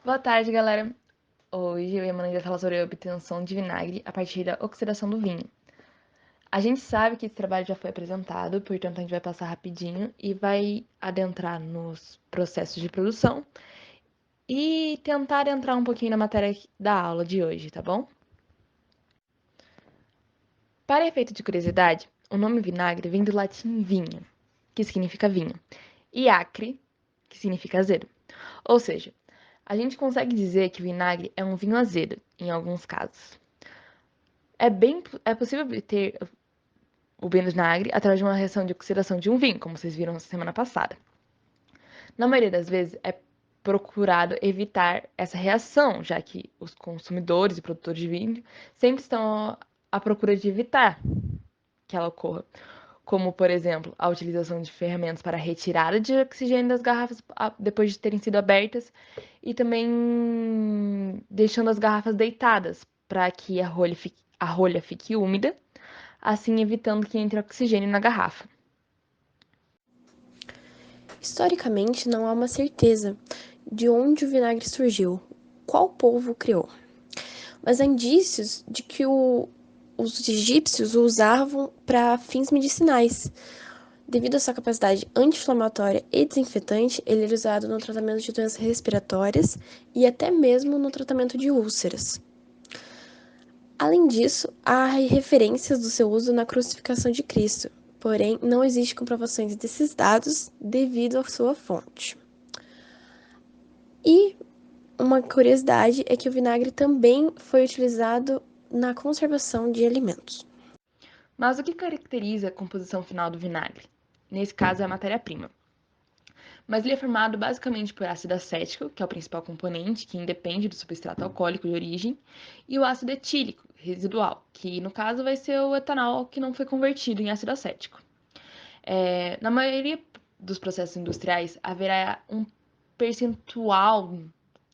Boa tarde, galera. Hoje eu e a Amanda vai falar sobre a obtenção de vinagre a partir da oxidação do vinho. A gente sabe que esse trabalho já foi apresentado, portanto a gente vai passar rapidinho e vai adentrar nos processos de produção e tentar entrar um pouquinho na matéria da aula de hoje, tá bom? Para efeito de curiosidade, o nome vinagre vem do latim vinho, que significa vinho, e acre, que significa azedo. Ou seja, a gente consegue dizer que o vinagre é um vinho azedo, em alguns casos. É possível obter o vinagre através de uma reação de oxidação de um vinho, como vocês viram na semana passada. Na maioria das vezes, é procurado evitar essa reação, já que os consumidores e produtores de vinho sempre estão à procura de evitar que ela ocorra, como, por exemplo, a utilização de ferramentas para retirada de oxigênio das garrafas depois de terem sido abertas e também deixando as garrafas deitadas para que a rolha fique úmida, assim evitando que entre oxigênio na garrafa. Historicamente, não há uma certeza de onde o vinagre surgiu, qual povo o criou, mas há indícios de que os egípcios o usavam para fins medicinais. Devido à sua capacidade anti-inflamatória e desinfetante, ele era usado no tratamento de doenças respiratórias e até mesmo no tratamento de úlceras. Além disso, há referências do seu uso na crucificação de Cristo, porém não existe comprovações desses dados devido à sua fonte. E uma curiosidade é que o vinagre também foi utilizado na conservação de alimentos. Mas o que caracteriza a composição final do vinagre? Nesse caso, é a matéria-prima. Mas ele é formado basicamente por ácido acético, que é o principal componente, que independe do substrato alcoólico de origem, e o ácido etílico, residual, que no caso vai ser o etanol que não foi convertido em ácido acético. Na maioria dos processos industriais, haverá um percentual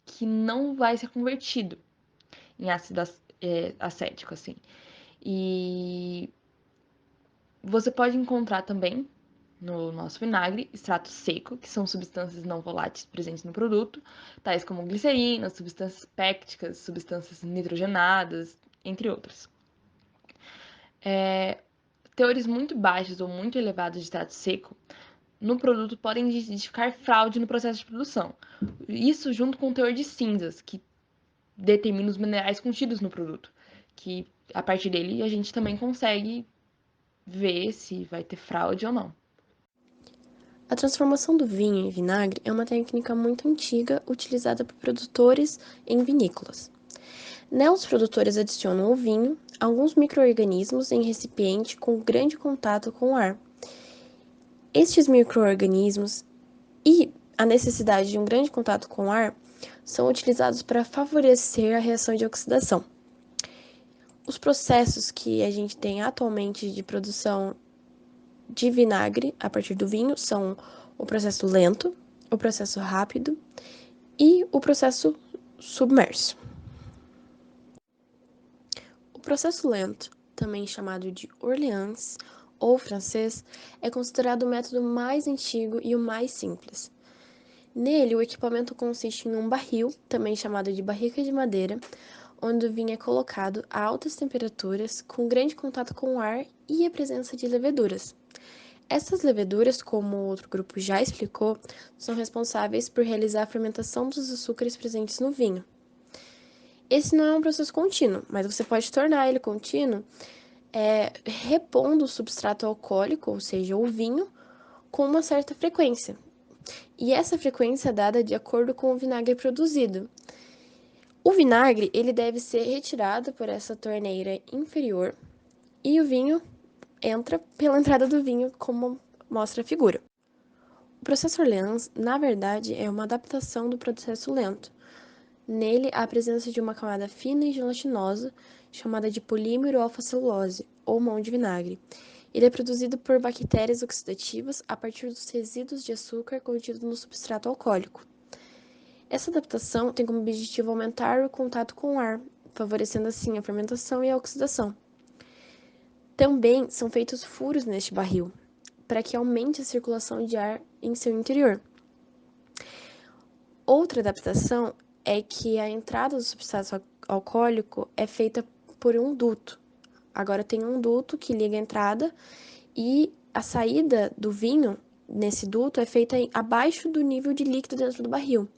que não vai ser convertido em ácido acético, assim. E você pode encontrar também no nosso vinagre extrato seco, que são substâncias não voláteis presentes no produto, tais como glicerina, substâncias pépticas, substâncias nitrogenadas, entre outras. Teores muito baixos ou muito elevados de extrato seco no produto podem indicar fraude no processo de produção. Isso junto com o teor de cinzas, que determina os minerais contidos no produto, que a partir dele a gente também consegue ver se vai ter fraude ou não. A transformação do vinho em vinagre é uma técnica muito antiga utilizada por produtores em vinícolas. Nela, os produtores adicionam ao vinho alguns micro-organismos em recipiente com grande contato com o ar. Estes micro-organismos e a necessidade de um grande contato com o ar são utilizados para favorecer a reação de oxidação. Os processos que a gente tem atualmente de produção de vinagre a partir do vinho são o processo lento, o processo rápido e o processo submerso. O processo lento, também chamado de Orleans ou francês, é considerado o método mais antigo e o mais simples. Nele, o equipamento consiste em um barril, também chamado de barrica de madeira, onde o vinho é colocado a altas temperaturas, com grande contato com o ar e a presença de leveduras. Essas leveduras, como o outro grupo já explicou, são responsáveis por realizar a fermentação dos açúcares presentes no vinho. Esse não é um processo contínuo, mas você pode tornar ele contínuo repondo o substrato alcoólico, ou seja, o vinho, com uma certa frequência. E essa frequência é dada de acordo com o vinagre produzido. O vinagre ele deve ser retirado por essa torneira inferior e o vinho entra pela entrada do vinho, como mostra a figura. O processo Orleans, na verdade, é uma adaptação do processo lento. Nele, há a presença de uma camada fina e gelatinosa, chamada de polímero alfa-celulose, ou mão de vinagre. Ele é produzido por bactérias oxidativas a partir dos resíduos de açúcar contidos no substrato alcoólico. Essa adaptação tem como objetivo aumentar o contato com o ar, favorecendo assim a fermentação e a oxidação. Também são feitos furos neste barril, para que aumente a circulação de ar em seu interior. Outra adaptação é que a entrada do substrato alcoólico é feita por um duto. Agora tem um duto que liga a entrada e a saída do vinho nesse duto é feita abaixo do nível de líquido dentro do barril.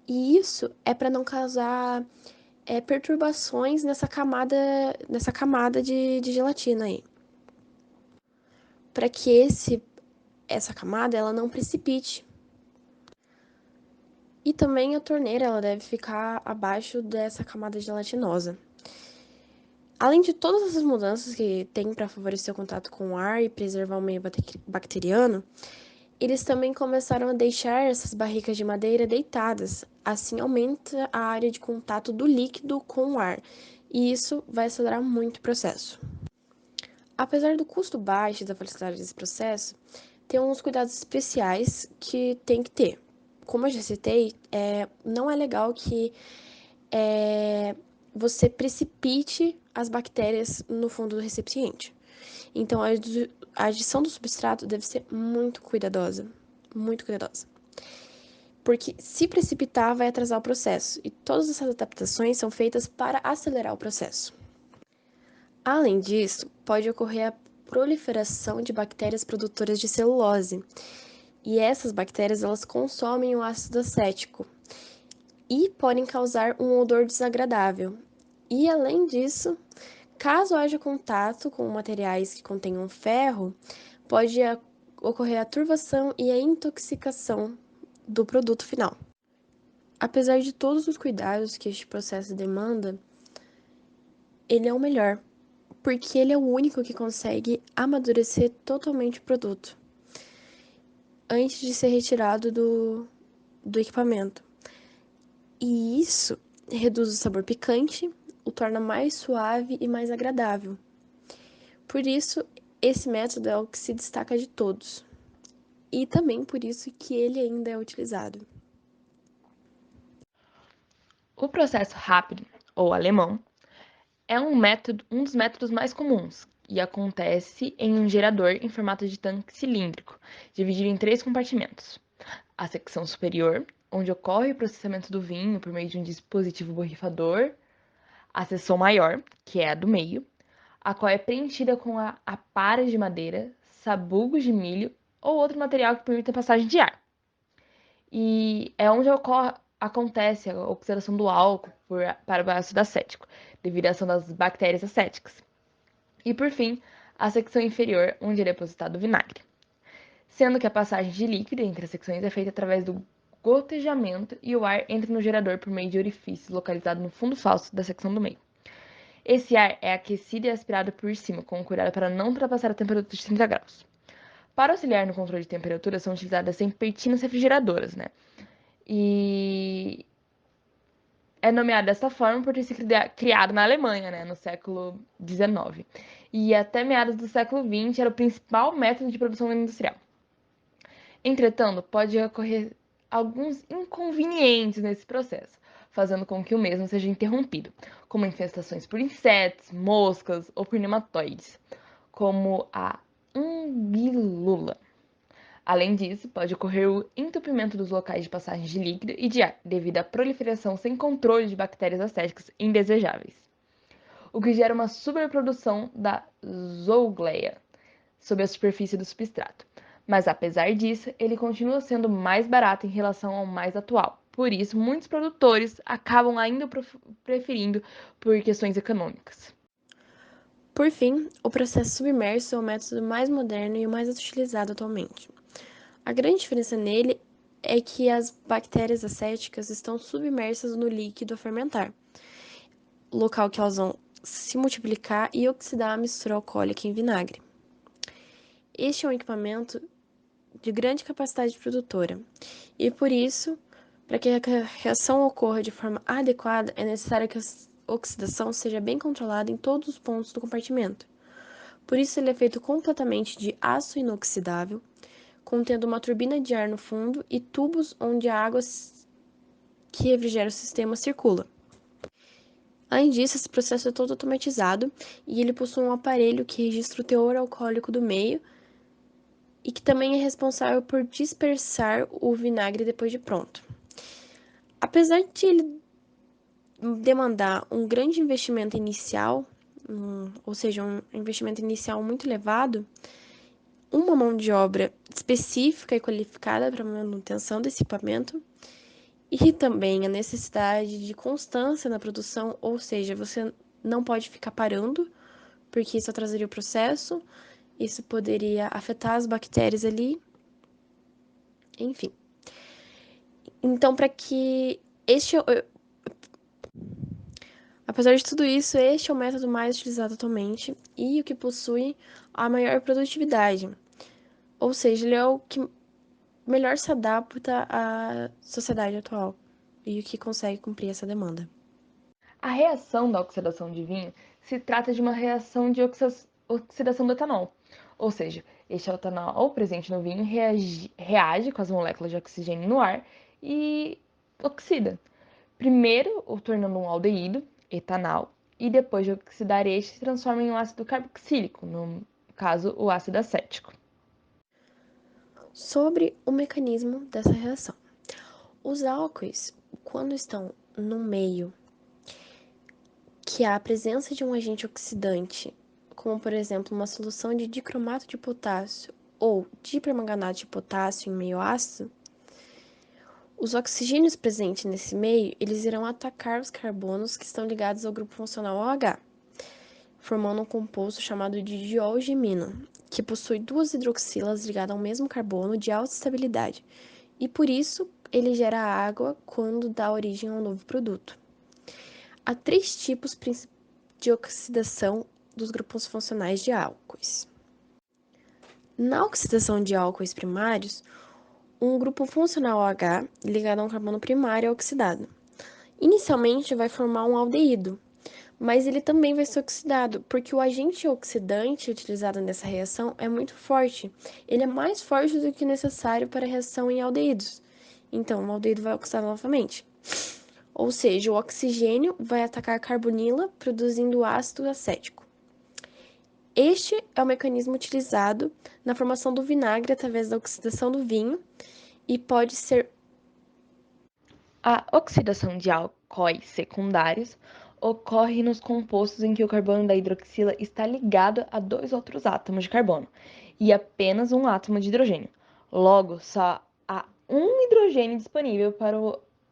E isso é para não causar perturbações nessa camada de gelatina aí. Para que essa camada ela não precipite. E também a torneira ela deve ficar abaixo dessa camada gelatinosa. Além de todas essas mudanças que tem para favorecer o contato com o ar e preservar o meio bacteriano, eles também começaram a deixar essas barricas de madeira deitadas. Assim aumenta a área de contato do líquido com o ar, e isso vai acelerar muito o processo. Apesar do custo baixo e da velocidade desse processo, tem uns cuidados especiais que tem que ter. Como eu já citei, não é legal que você precipite as bactérias no fundo do recipiente. Então, a adição do substrato deve ser muito cuidadosa, muito cuidadosa. Porque se precipitar, vai atrasar o processo, e todas essas adaptações são feitas para acelerar o processo. Além disso, pode ocorrer a proliferação de bactérias produtoras de celulose, e essas bactérias elas consomem o ácido acético e podem causar um odor desagradável. E além disso, caso haja contato com materiais que contenham ferro, pode ocorrer a turvação e a intoxicação do produto final. Apesar de todos os cuidados que este processo demanda, ele é o melhor, porque ele é o único que consegue amadurecer totalmente o produto antes de ser retirado do equipamento. E isso reduz o sabor picante, o torna mais suave e mais agradável. Por isso, esse método é o que se destaca de todos. E também por isso que ele ainda é utilizado. O processo rápido, ou alemão, é um dos métodos mais comuns e acontece em um gerador em formato de tanque cilíndrico, dividido em 3 compartimentos. A secção superior, onde ocorre o processamento do vinho por meio de um dispositivo borrifador, a seção maior, que é a do meio, a qual é preenchida com aparas de madeira, sabugos de milho ou outro material que permita a passagem de ar. E é onde acontece a oxidação do álcool para o ácido acético, devido à ação das bactérias acéticas. E por fim, a secção inferior, onde é depositado o vinagre. Sendo que a passagem de líquido entre as secções é feita através do gotejamento e o ar entra no gerador por meio de orifícios localizados no fundo falso da secção do meio. Esse ar é aquecido e aspirado por cima, com cuidado para não ultrapassar a temperatura de 30 graus. Para auxiliar no controle de temperatura, são utilizadas sempre petinas refrigeradoras, né? E é nomeado dessa forma por ter sido criado na Alemanha, né, no século XIX. E até meados do século XX era o principal método de produção industrial. Entretanto, pode ocorrer alguns inconvenientes nesse processo, fazendo com que o mesmo seja interrompido, como infestações por insetos, moscas ou por nematóides, como a umbillula. Além disso, pode ocorrer o entupimento dos locais de passagem de líquido e de ar, devido à proliferação sem controle de bactérias acéticas indesejáveis, o que gera uma superprodução da zoogleia sob a superfície do substrato. Mas apesar disso, ele continua sendo mais barato em relação ao mais atual. Por isso, muitos produtores acabam ainda preferindo por questões econômicas. Por fim, o processo submerso é o método mais moderno e o mais utilizado atualmente. A grande diferença nele é que as bactérias acéticas estão submersas no líquido a fermentar, local que elas vão se multiplicar e oxidar a mistura alcoólica em vinagre. Este é um equipamento de grande capacidade produtora, e por isso, para que a reação ocorra de forma adequada, é necessário que a oxidação seja bem controlada em todos os pontos do compartimento. Por isso, ele é feito completamente de aço inoxidável, contendo uma turbina de ar no fundo e tubos onde a água que refrigera o sistema circula. Além disso, esse processo é todo automatizado e ele possui um aparelho que registra o teor alcoólico do meio e que também é responsável por dispersar o vinagre depois de pronto. Apesar de ele demandar um grande investimento inicial, ou seja, um investimento inicial muito elevado, uma mão de obra específica e qualificada para a manutenção desse equipamento e também a necessidade de constância na produção, ou seja, você não pode ficar parando, porque isso atrasaria o processo, isso poderia afetar as bactérias ali, enfim. Então, para que este apesar de tudo isso, este é o método mais utilizado atualmente e o que possui a maior produtividade. Ou seja, ele é o que melhor se adapta à sociedade atual e o que consegue cumprir essa demanda. A reação da oxidação de vinho se trata de uma reação de oxidação do etanol, ou seja, este etanol presente no vinho reage com as moléculas de oxigênio no ar e oxida. Primeiro, o tornando um aldeído, etanal, e depois de oxidar este, se transforma em um ácido carboxílico, no caso, o ácido acético. Sobre o mecanismo dessa reação. Os álcoois, quando estão no meio que há a presença de um agente oxidante, como por exemplo uma solução de dicromato de potássio ou dipermanganato de potássio em meio ácido, os oxigênios presentes nesse meio, eles irão atacar os carbonos que estão ligados ao grupo funcional OH, formando um composto chamado de diolgemina, que possui duas hidroxilas ligadas ao mesmo carbono de alta estabilidade, e por isso ele gera água quando dá origem a um novo produto. Há três tipos de oxidação dos grupos funcionais de álcoois. Na oxidação de álcoois primários, um grupo funcional OH ligado a um carbono primário é oxidado. Inicialmente vai formar um aldeído, mas ele também vai ser oxidado, porque o agente oxidante utilizado nessa reação é muito forte. Ele é mais forte do que necessário para a reação em aldeídos. Então, o aldeído vai oxidar novamente. Ou seja, o oxigênio vai atacar a carbonila, produzindo ácido acético. Este é o mecanismo utilizado na formação do vinagre através da oxidação do vinho e pode ser. A oxidação de alcoóis secundários ocorre nos compostos em que o carbono da hidroxila está ligado a dois outros átomos de carbono e apenas um átomo de hidrogênio. Logo, só há um hidrogênio disponível para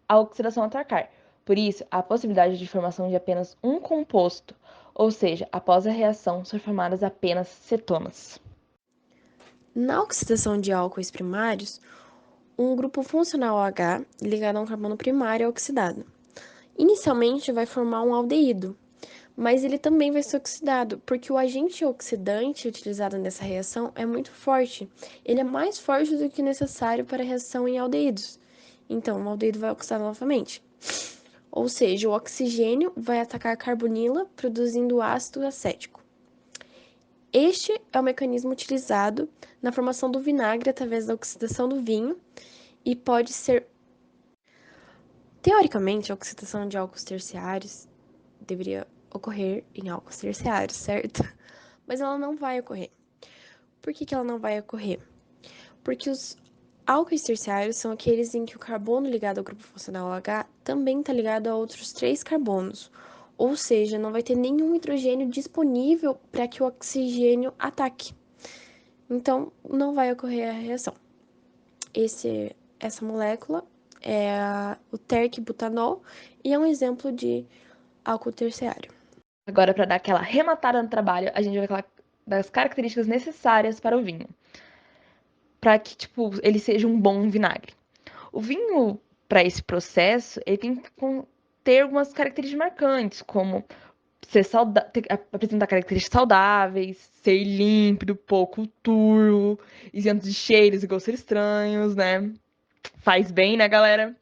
a oxidação atacar. Por isso, há a possibilidade de formação de apenas um composto, ou seja, após a reação ser formadas apenas cetonas. Na oxidação de álcoois primários, um grupo funcional OH ligado a um carbono primário é oxidado. Inicialmente vai formar um aldeído, mas ele também vai ser oxidado, porque o agente oxidante utilizado nessa reação é muito forte. Ele é mais forte do que necessário para a reação em aldeídos. Então, o aldeído vai oxidar novamente. Ou seja, o oxigênio vai atacar a carbonila, produzindo ácido acético. Este é o mecanismo utilizado na formação do vinagre através da oxidação do vinho e pode ser. Teoricamente, a oxidação de álcools terciários deveria ocorrer em álcools terciários, certo? Mas ela não vai ocorrer. Por que ela não vai ocorrer? Porque os álcoois terciários são aqueles em que o carbono ligado ao grupo funcional OH também está ligado a outros três carbonos, ou seja, não vai ter nenhum hidrogênio disponível para que o oxigênio ataque. Então, não vai ocorrer a reação. Essa molécula é o terc-butanol e é um exemplo de álcool terciário. Agora, para dar aquela rematada no trabalho, a gente vai falar das características necessárias para o vinho, para que tipo ele seja um bom vinagre. O vinho, para esse processo, ele tem que ter algumas características marcantes, como apresentar características saudáveis, ser límpido, pouco turvo, isento de cheiros e gostos estranhos, né? Faz bem, né, galera?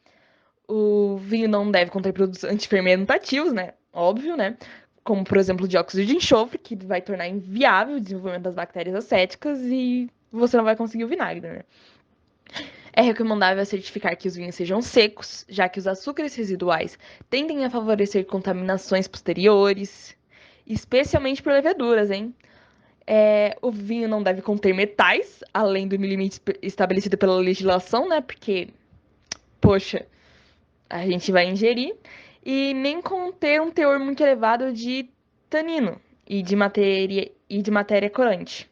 O vinho não deve conter produtos antifermentativos, né? Óbvio, né? Como, por exemplo, o dióxido de enxofre, que vai tornar inviável o desenvolvimento das bactérias acéticas e você não vai conseguir o vinagre, né? É recomendável certificar que os vinhos sejam secos, já que os açúcares residuais tendem a favorecer contaminações posteriores, especialmente por leveduras, hein? O vinho não deve conter metais, além do limite estabelecido pela legislação, né? Porque, poxa, a gente vai ingerir e nem conter um teor muito elevado de tanino e de matéria corante.